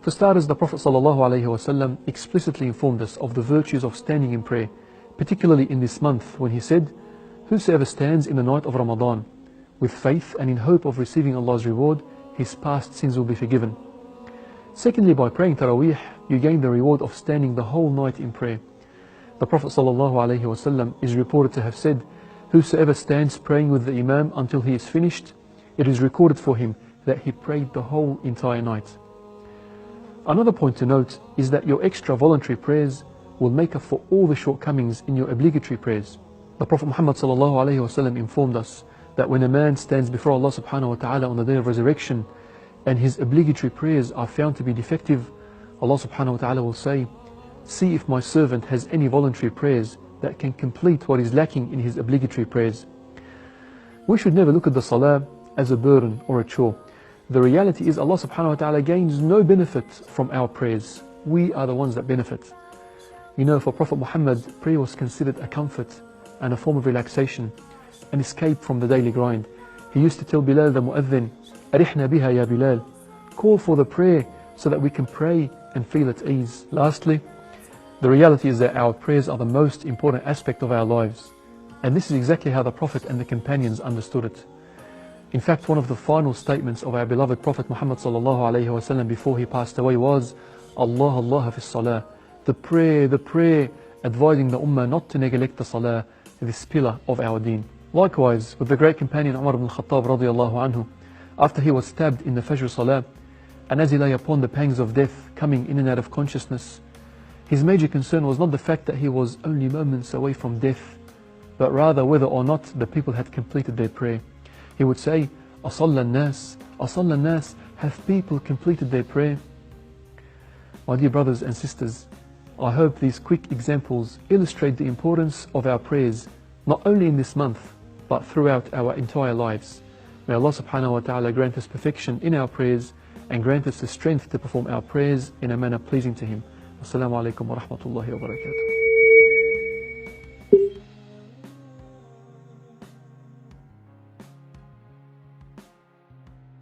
For starters, the Prophet ﷺ explicitly informed us of the virtues of standing in prayer, particularly in this month when he said, "Whosoever stands in the night of Ramadan with faith and in hope of receiving Allah's reward, his past sins will be forgiven." Secondly, by praying taraweeh, you gain the reward of standing the whole night in prayer. The Prophet ﷺ is reported to have said, "Whosoever stands praying with the Imam until he is finished, it is recorded for him that he prayed the whole entire night." Another point to note is that your extra voluntary prayers will make up for all the shortcomings in your obligatory prayers. The Prophet Muhammad ﷺ informed us that when a man stands before Allah subhanahu wa ta'ala on the day of resurrection and his obligatory prayers are found to be defective, Allah subhanahu wa ta'ala will say, "See if my servant has any voluntary prayers that can complete what is lacking in his obligatory prayers." We should never look at the salah as a burden or a chore. The reality is Allah subhanahu wa ta'ala gains no benefit from our prayers. We are the ones that benefit. You know, for Prophet Muhammad, prayer was considered a comfort and a form of relaxation, an escape from the daily grind. He used to tell Bilal the mu'adhin, "Arihna biha ya Bilal," call for the prayer so that we can pray and feel at ease. Lastly, the reality is that our prayers are the most important aspect of our lives. And this is exactly how the Prophet and the companions understood it. In fact, one of the final statements of our beloved Prophet Muhammad ﷺ before he passed away was, "Allah Allah fi salah," the prayer, advising the ummah not to neglect the salah, this pillar of our deen. Likewise, with the great companion Umar ibn al-Khattab radiyallahu anhu, after he was stabbed in the Fajr Salah, and as he lay upon the pangs of death, coming in and out of consciousness, his major concern was not the fact that he was only moments away from death, but rather whether or not the people had completed their prayer. He would say, "Asalla an-nas, have people completed their prayer?" My dear brothers and sisters, I hope these quick examples illustrate the importance of our prayers, not only in this month, but throughout our entire lives. May Allah subhanahu wa ta'ala grant us perfection in our prayers and grant us the strength to perform our prayers in a manner pleasing to Him. Assalamu alaikum wa rahmatullahi wa barakatuh.